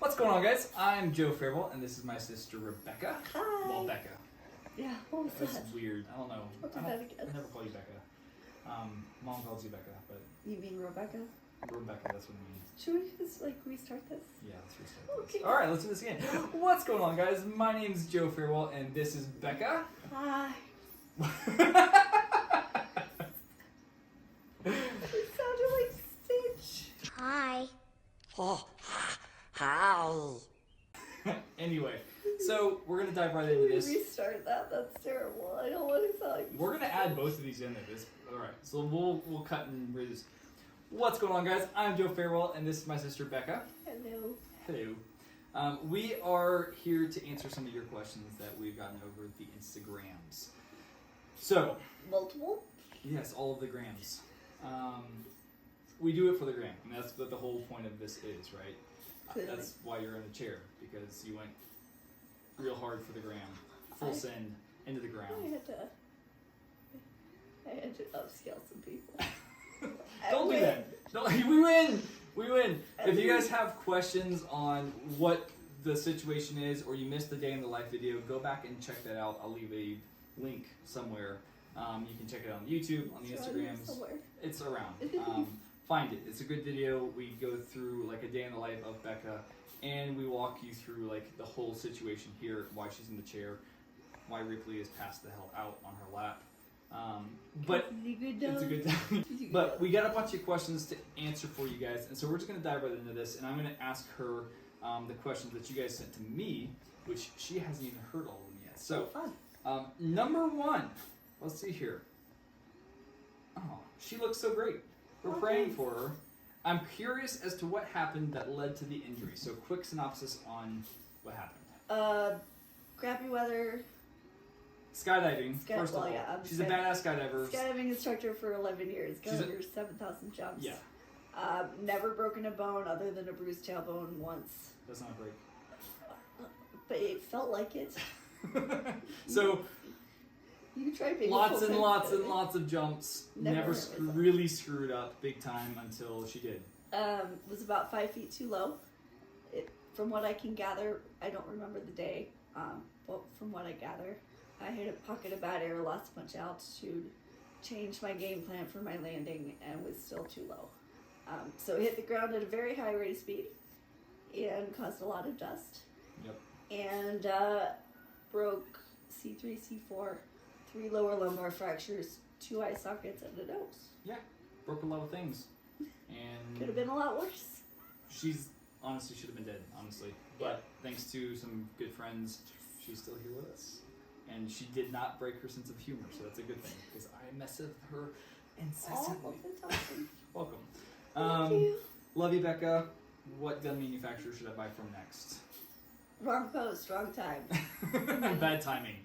What's going on, guys? I'm Joe Faribault, and this is my sister Rebecca. Hi. Well, Becca. Yeah, what was That's that? weird. I don't know. I'll do that again. I never call you Becca. Mom calls you Becca, but You mean Rebecca? Rebecca, that's what it means. Should we just restart this? Yeah, let's restart Okay. this. Alright, let's do this again. What's going on, guys? My name's Joe Faribault, and this is Becca. Hi. It sounded like Stitch. Hi. Oh, how? Anyway, so we're going to dive right into this. Restart that. That's terrible. I don't want to sound like. We're gonna add both of these in there. Alright, so we'll cut and read this. What's going on, guys? I'm Joe Faribault, and this is my sister Becca. Hello. Hello. We are here to answer some of your questions that we've gotten over the Instagrams. So, Multiple? yes, all of the grams. We do it for the gram, and that's what the whole point of this is, right? Clearly. That's why you're in a chair, because you went real hard for the gram, full send into the ground. I had to upscale some people. Don't do that. Don't, we win. We win. If you guys have questions on what the situation is, or you missed the day in the life video, go back and check that out. I'll leave a link somewhere. You can check it out on YouTube, on the Instagrams. It's around. Find it. It's a good video. We go through like a day in the life of Becca, and we walk you through like the whole situation here, why she's in the chair, why Ripley is passed the hell out on her lap. But it's a good time. But we got a bunch of questions to answer for you guys, and so we're just going to dive right into this, and I'm going to ask her the questions that you guys sent to me, which she hasn't even heard all of them yet. So, number one, let's see here. Oh, she looks so great. We're praying for her. I'm curious as to what happened that led to the injury. So, quick synopsis on what happened. Crappy weather. Skydiving, first of all. Yeah, she's a badass skydiver. Skydiving instructor for 11 years. Got She's over 7,000 jumps. Yeah. Never broken a bone other than a bruised tailbone once. That's not a break. But it felt like it. So, you can try being lots and lots and lots of jumps. Never really really screwed up big time until she did. Was about 5 feet too low. From what I can gather, I don't remember the day, but from what I gather, I hit a pocket of bad air, lost a bunch of altitude, changed my game plan for my landing, and was still too low. So it hit the ground at a very high rate of speed and caused a lot of dust. Yep. And broke C3, C4, 3 lower lumbar fractures, 2 eye sockets, and a nose. Yeah, broke a lot of things. And Could have been a lot worse. she's honestly should have been dead, honestly. But thanks to some good friends, she's still here with us. And she did not break her sense of humor, so that's a good thing, because I mess with her incessantly. Welcome. Thank you. Love you, Becca. What gun manufacturer should I buy from next? Wrong post, wrong time. Bad timing.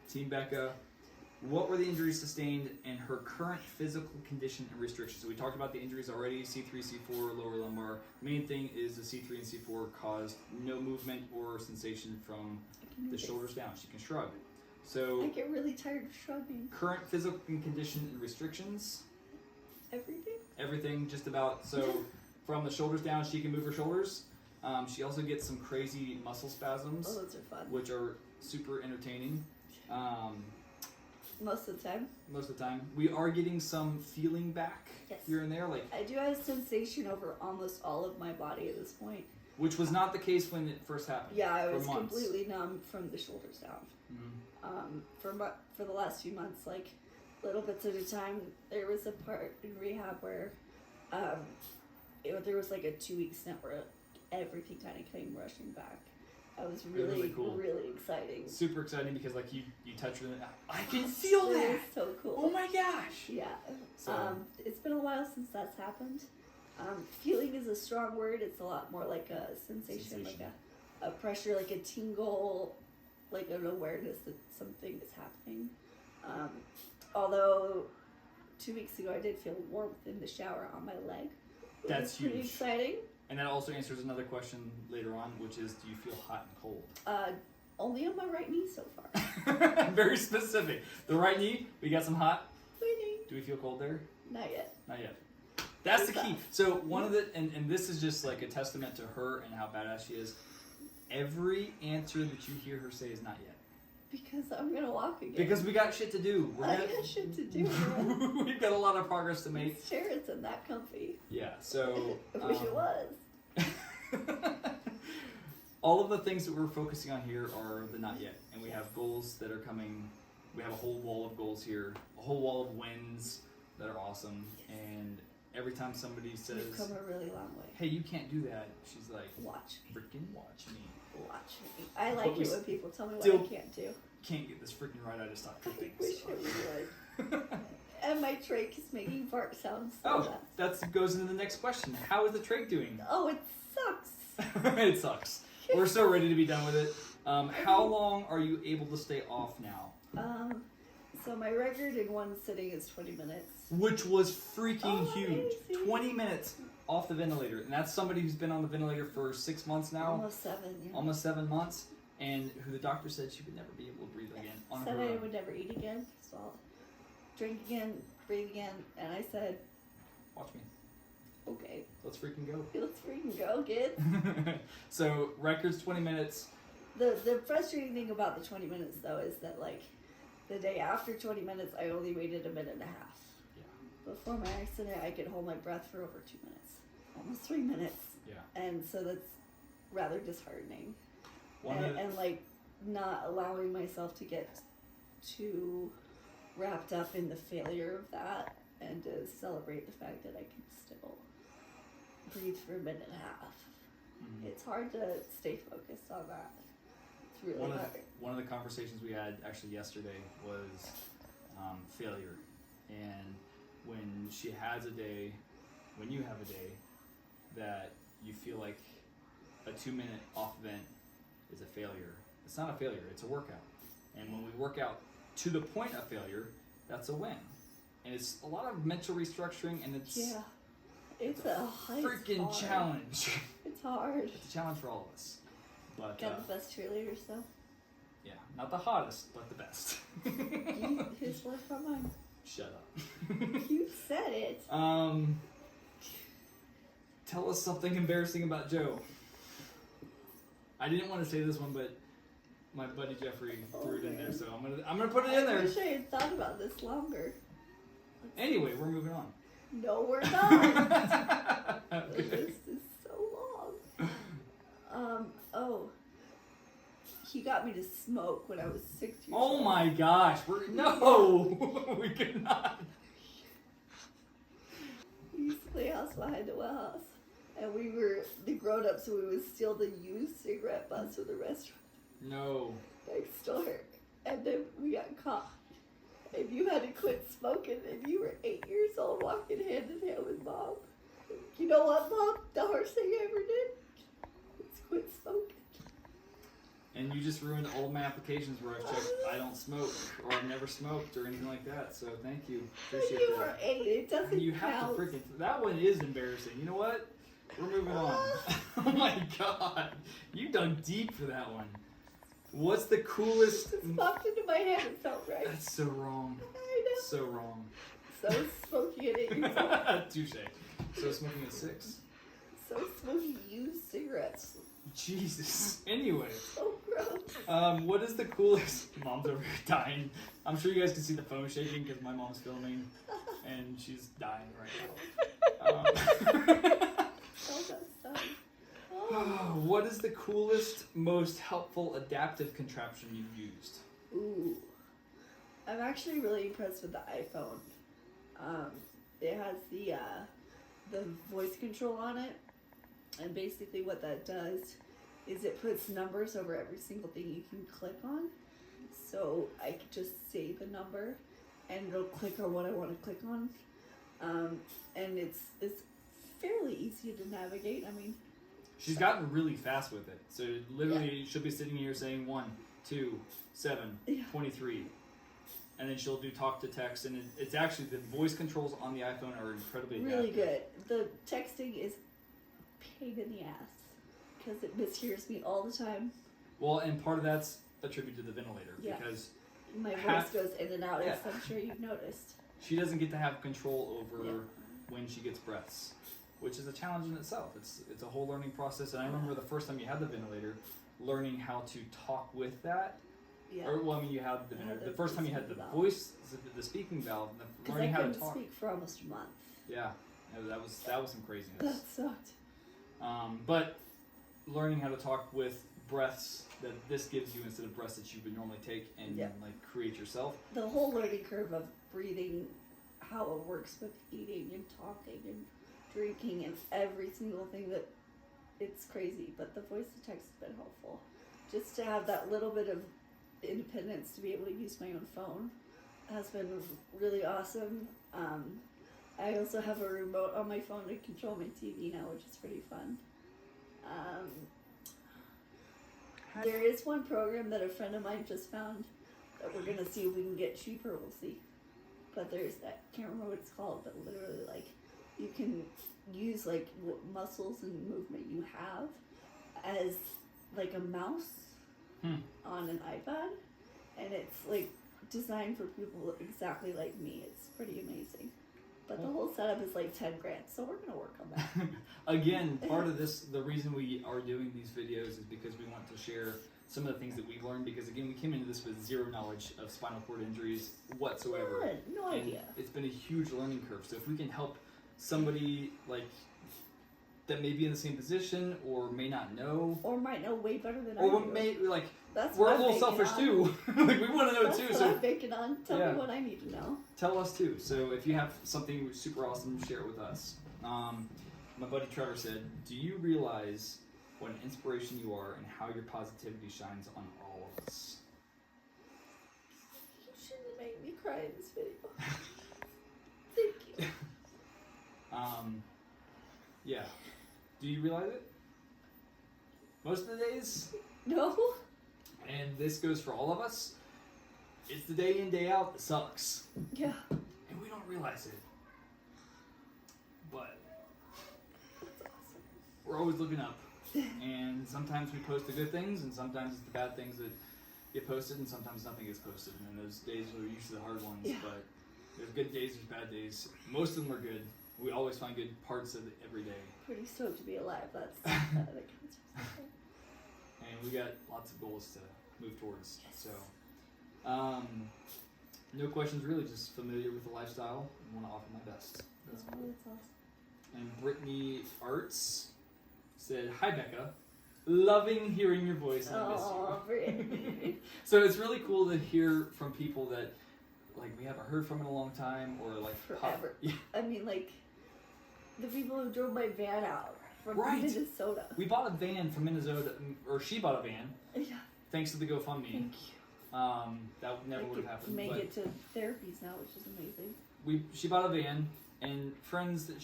Team Becca, what were the injuries sustained and her current physical condition and restrictions? So we talked about the injuries already, C3, C4, lower lumbar. Main thing is the C3 and C4 caused no movement or sensation from the shoulders down. She can shrug. So I get really tired of shrugging. current physical condition and restrictions? Everything? Everything, just about. So from the shoulders down, she can move her shoulders. She also gets some crazy muscle spasms, Oh, those are fun. which are super entertaining. Most of the time. Most of the time. We are getting some feeling back here and there, like I do have sensation over almost all of my body at this point. which was not the case when it first happened. Yeah, I for was months. completely numb from the shoulders down. For the last few months, like little bits at a time. There was a part in rehab where there was like a 2-week stint where everything kind of came rushing back. I was really cool. really exciting. Super exciting because like you touch her and I can feel It that. was so cool. Oh my gosh. Yeah. So- It's been a while since that's happened. Feeling is a strong word. It's a lot more like a sensation. Like a pressure, like a tingle, like an awareness that something is happening. Although 2 weeks ago I did feel warmth in the shower on my leg. That's pretty huge. exciting. And that also answers another question later on, which is, do you feel hot and cold? Only on my right knee so far. Very specific. The right knee, we got some hot. Waiting. Do we feel cold there? Not yet. Not yet. That's the key. So one of the, and this is just like a testament to her and how badass she is. Every answer that you hear her say is not yet. Because I'm gonna walk again. Because we got shit to do. I got shit to do. We've got a lot of progress to make. This chair isn't that comfy. Yeah, so... I wish it was. All of the things that we're focusing on here are the not yet. And we have goals that are coming. We have a whole wall of goals here. A whole wall of wins that are awesome. And every time somebody says... We've come a really long way. Hey, you can't do that. She's like... Watch me. Freaking watch me. Watch me. I like it when people tell me what still I can't do. Can't get this freaking right. I just stopped I tripping. wish it would. And my trach is making fart sounds. Oh, that goes into the next question. How is the trach doing? Oh, it sucks. It sucks. We're so ready to be done with it. How long are you able to stay off now? So my record in one sitting is 20 minutes. Which was freaking huge. Amazing. 20 minutes off the ventilator. And that's somebody who's been on the ventilator for 6 months now. Almost 7, yeah. Almost 7 months. And who the doctor said she would never be able to breathe again on Said her I own. would never eat again, so I'll drink again, breathe again, and I said, Watch me. okay, Let's freaking go. let's freaking go, kids. So, record's 20 minutes. The frustrating thing about the 20 minutes, though, is that, like, the day after 20 minutes, I only waited a minute and a half. Yeah. Before my accident, I could hold my breath for over 2 minutes. Almost 3 minutes. Yeah. And so that's rather disheartening. One And, of the- and, like, not allowing myself to get too wrapped up in the failure of that and to celebrate the fact that I can still breathe for a minute and a half. Mhm. It's hard to stay focused on that. It's really hard. One of the conversations we had actually yesterday was failure. And when she has a day, when you have a day, that you feel like a 2-minute off vent is a failure. It's not a failure, it's a workout. And when we work out to the point of failure, that's a win. And it's a lot of mental restructuring, and it's Yeah. It's a freaking hard. challenge. It's hard. It's a challenge for all of us. But Got the best cheerleaders, though. yeah, not the hottest, but the best. His work from mine. Shut up. You said it. Tell us something embarrassing about Joe. I didn't want to say this one, but my buddy Jeffrey threw it in there, so I'm gonna put it in I there. wish I had thought about this longer. Anyway, we're moving on. No, we're not. The Okay. list is so long. Oh. He got me to smoke when I was 6 years old. Oh my gosh, no, we could not. We used to play house behind the well house. And we were the grown-ups, so we would steal the used cigarette butts from the restaurant No. next door. And then we got caught. And you had to quit smoking, and you were 8 years old walking hand in hand with Mom. You know what, Mom? The hardest thing I ever did was quit smoking. And you just ruined all my applications where I've checked I don't smoke or I've never smoked or anything like that. So thank you. Appreciate You that. were 8. It doesn't You have count. to freaking. That one is embarrassing. You know what? We're moving on. Oh my god. You dug deep for that one. What's the coolest. It popped into my head. It felt right. That's so wrong. I know. So wrong. So smoking at 8 years old. Touche. So smoking at 6. So smoking used cigarettes. Jesus. Anyway. So gross. What is the coolest. Mom's over here dying. I'm sure you guys can see the phone shaking because my mom's filming and she's dying right now. So messed up. Oh. What is the coolest, most helpful adaptive contraption you've used? Ooh. I'm actually really impressed with the iPhone. It has the voice control on it. And basically what that does is it puts numbers over every single thing you can click on. So I can just say the number and it'll click on what I want to click on. And it's fairly easy to navigate. I mean, She's gotten really fast with it. So literally she'll be sitting here saying 1, 2, 7, Yeah. 23. And then she'll do talk to text, and it's actually the voice controls on the iPhone are incredibly really adaptive. good. The texting is a pain in the ass because it mishears me all the time. Well, and part of that's attributed to the ventilator Yeah. because My voice Half- goes in and out, as Yeah. I'm sure you've noticed. she doesn't get to have control over Yeah. when she gets breaths, which is a challenge in itself. It's a whole learning process. And I remember the first time you had the ventilator, learning how to talk with that. Yeah. Or, well, I mean, you had the ventilator. The first time you had the valve. voice, the speaking valve, Because learning I how to couldn't talk. speak for almost a month. Yeah, that was some craziness. That sucked. But learning how to talk with breaths that this gives you instead of breaths that you would normally take and like create yourself. The whole learning curve of breathing, how it works with eating and talking and drinking and every single thing, that it's crazy. But the voice to text has been helpful. Just to have that little bit of independence to be able to use my own phone has been really awesome. I also have a remote on my phone to control my TV now, which is pretty fun. There is one program that a friend of mine just found that we're gonna see if we can get cheaper. We'll see. But there's that, can't remember what it's called, but literally like you can use like what muscles and movement you have as like a mouse on an iPad, and it's like designed for people exactly like me. It's pretty amazing. But the whole setup is like 10 grand, so we're gonna work on that. Again, part of this, the reason we are doing these videos is because we want to share some of the things that we've learned, because again, we came into this with zero knowledge of spinal cord injuries whatsoever. No idea. It's been a huge learning curve. So if we can help somebody like that may be in the same position or may not know, or might know way better than I or do. may like That's we're what a little I'm selfish banking on. too. Like we want to know That's too. what So I'm banking on. Tell Yeah. me what I need to know. tell us too. So if you have something super awesome, share it with us. My buddy Trevor said, "Do you realize what an inspiration you are and how your positivity shines on all of us?" You shouldn't have made me cry in this video. Thank you. Yeah. Do you realize it? Most of the days, No? and this goes for all of us, it's the day in, day out that sucks. Yeah. And we don't realize it. But That's awesome. we're always looking up. And sometimes we post the good things, and sometimes it's the bad things that get posted, and sometimes nothing gets posted. And those days are usually the hard ones. Yeah. But there's good days, there's bad days. Most of them are good. We always find good parts of it every day. Pretty stoked to be alive. That's that counts for something. And we got lots of goals to move towards. Yes. So, no questions really, just familiar with the lifestyle and want to offer my best. That's Oh, cool. that's awesome. And Brittany Arts said, "Hi Becca, loving hearing your voice and I miss Oh, you." Brittany. So it's really cool to hear from people that like we haven't heard from in a long time, or like Forever. Yeah. I mean, like, the people who drove my van out from Right. Minnesota. We bought a van from Minnesota, or she bought a van, Yeah. thanks to the GoFundMe. Thank you. That never I would could have happened. make But it to therapies now, which is amazing. she bought a van, and friends that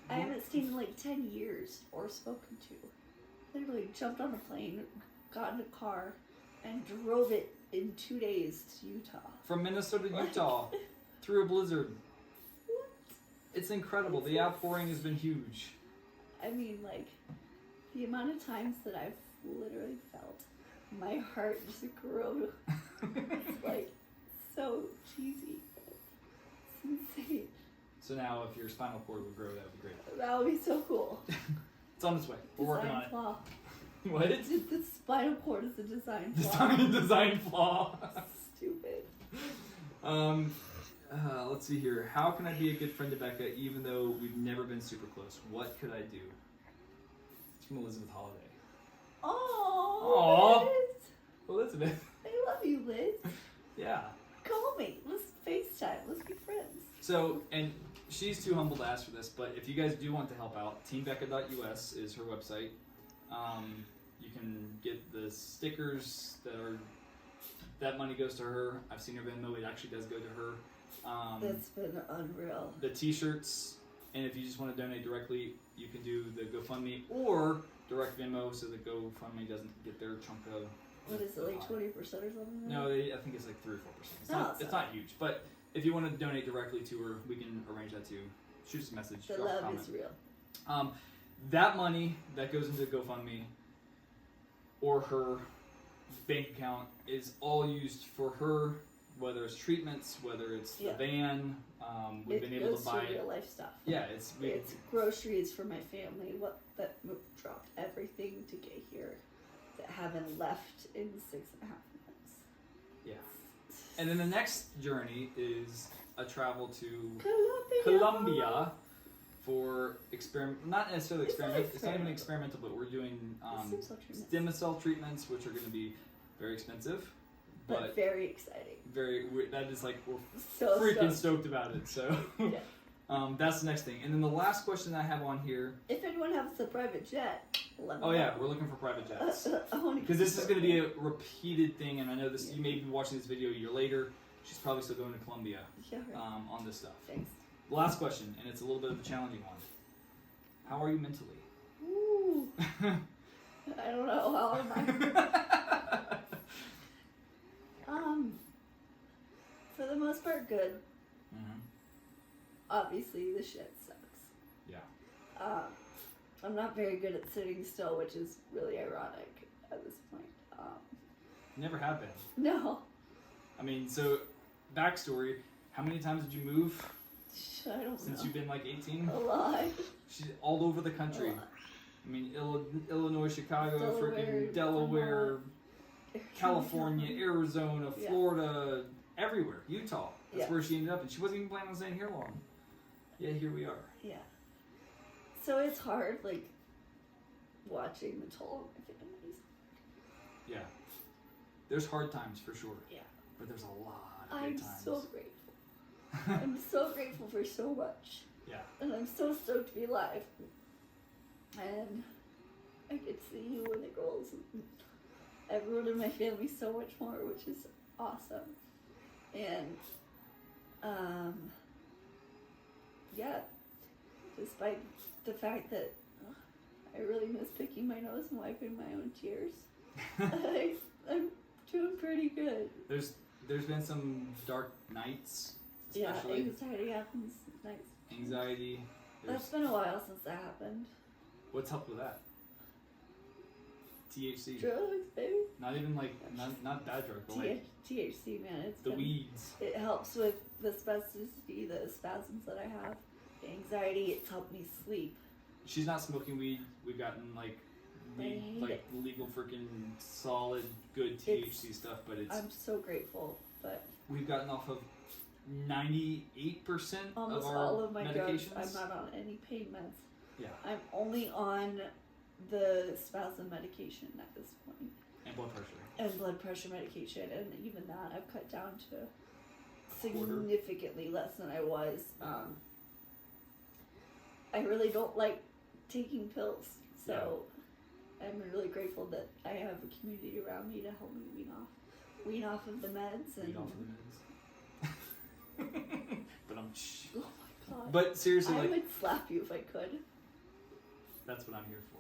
I haven't seen in like 10 years or spoken to. Literally jumped on a plane, got in a car, and drove it in 2 days to Utah. from Minnesota to Utah through a blizzard. What? It's incredible. The outpouring has been huge. I mean, like, the amount of times that I've literally felt my heart just grow. It's like so cheesy. It's insane. So now, if your spinal cord would grow, that would be great. That would be so cool. It's on its way. We're working on Design it. flaw. What? The spinal cord is a design flaw. Design flaw. Stupid. Let's see here. How can I be a good friend to Becca even though we've never been super close? What could I do? It's from Elizabeth Holiday. Oh, Liz. Elizabeth. I love you, Liz. Yeah. Call me. Let's FaceTime. Let's be friends. So, and she's too humble to ask for this, but if you guys do want to help out, teambecca.us is her website. You can get the stickers that money goes to her. I've seen her Venmo, it actually does go to her. That's been unreal. The t-shirts, and if you just want to donate directly, you can do the GoFundMe or direct Venmo so that GoFundMe doesn't get their chunk of. What is it, like 20% or something? No, I think it's like 3 or 4%. It's not huge, but if you want to donate directly to her, we can arrange that too. Shoot us a message. The drop a love comment. is real. That money that goes into GoFundMe or her bank account is all used for her whether it's treatments, whether it's Yeah. the van. We've been able goes to buy. to real life stuff. Yeah, It's groceries for my family. Dropped everything to get here that haven't left in 6.5 months. yeah. And then the next journey is a travel to Colombia. Colombia for not necessarily It's not experiment. It's not even experimental. experimental, but we're doing Stem cell treatments. stem cell treatments, which are going to be very expensive, But very exciting. that is like we're So freaking stoked about it. So Yeah. that's the next thing. And then the last question I have on here. If anyone has a private jet, let me Oh know. yeah, we're looking for private jets. I wanna Because keep this is it going to be a repeated thing, and I know this. You may be watching this video a year later. She's probably still going to Colombia Yeah, right. on this stuff. Thanks. Last question, and it's a little bit of a challenging one. How are you mentally? Ooh. I don't know. How am I? For the most part, good. Mm-hmm. Obviously, the shit sucks. Yeah. I'm not very good at sitting still, which is really ironic at this point. Never have been. No. I mean, so backstory. How many times did you move I don't since know. you've been like 18? A lot. She's all over the country. A lot. I mean, Illinois, Chicago, Delaware, freaking Delaware, California, Arizona. Arizona, Yeah. Florida, everywhere. Utah. That's Yeah. where she ended up, and she wasn't even planning on staying here long. Yeah, here we are. Yeah. So it's hard, like, watching the toll on my families. Yeah. There's hard times for sure. Yeah. But there's a lot of I'm good times. so grateful. I'm so grateful for so much. Yeah. And I'm so stoked to be alive. And I get to see you and the girls and everyone in my family so much more, which is awesome. And, yeah, despite the fact that I really miss picking my nose and wiping my own tears, I'm doing pretty good. There's been some dark nights, Yeah, especially anxiety happens nights. anxiety. That's been a while since that happened. What's helped with that? THC. Drugs, baby. Not even like not that drug, but like THC, man. It's the been- weeds. It helps with the spasticity, the spasms that I have, the anxiety. It's helped me sleep. She's not smoking weed. We've gotten like hate like it. legal freaking solid good THC stuff, but it's I'm so grateful, but we've gotten off of 98% of almost our all of my medications. drugs, I'm not on any pain meds. Yeah, I'm only on the spasm medication at this point, and blood pressure. and blood pressure medication, and even that I've cut down to Quarter. significantly less than I was. I really don't like taking pills, so I'm really grateful that I have a community around me to help me wean off of the meds and. Weed off of the meds. But I'm. Oh my god! But seriously, I like would slap you if I could. that's what I'm here for.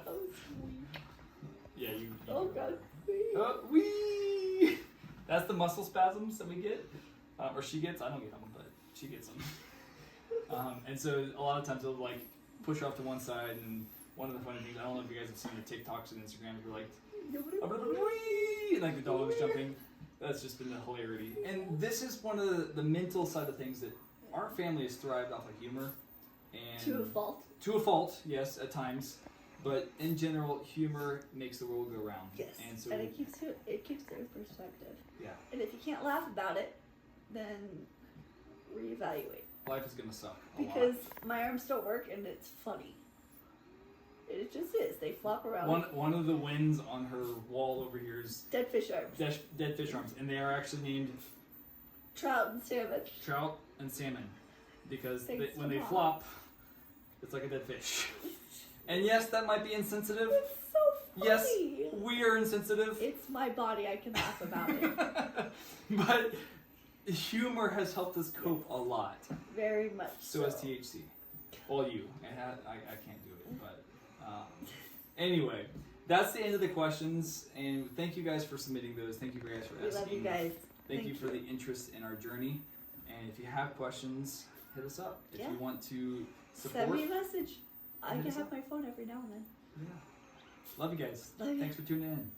Oh, sweet. Yeah, you. Oh do god. whatever. Wee! That's the muscle spasms that we get, or she gets. I don't get them, but she gets them. And so a lot of times they'll like push her off to one side, and one of the funny things, I don't know if you guys have seen the TikToks and Instagrams, where like, wee! And like the dog's jumping. That's just been the hilarity. And this is one of the mental side of things that our family has thrived off of humor. And To a fault. To a fault, yes, at times. But in general, humor makes the world go round. Yes. And so it keeps it in perspective. yeah, And if you can't laugh about it, then reevaluate. life is gonna suck a Because my arms don't work and it's funny. It just is. They flop around. lot. One of the wins on her wall over here is Dead fish arms. dead fish arms, and they are actually named Trout and salmon. trout and salmon because Thanks when a they lot. flop, it's like a dead fish. And yes, that might be insensitive. It's so funny. Yes, we are insensitive. It's my body. I can laugh about it. But humor has helped us cope a lot. Very much So has THC. Well, you. I can't do it, but anyway, that's the end of the questions. And thank you guys for submitting those. Thank you guys for We asking. love you guys. Thank you for the interest in our journey. And if you have questions, hit us up. If Yeah. you want to support, Send me a message. I Hit can us have up. my phone every now and then. yeah. Love you guys. Love you. Thanks for tuning in.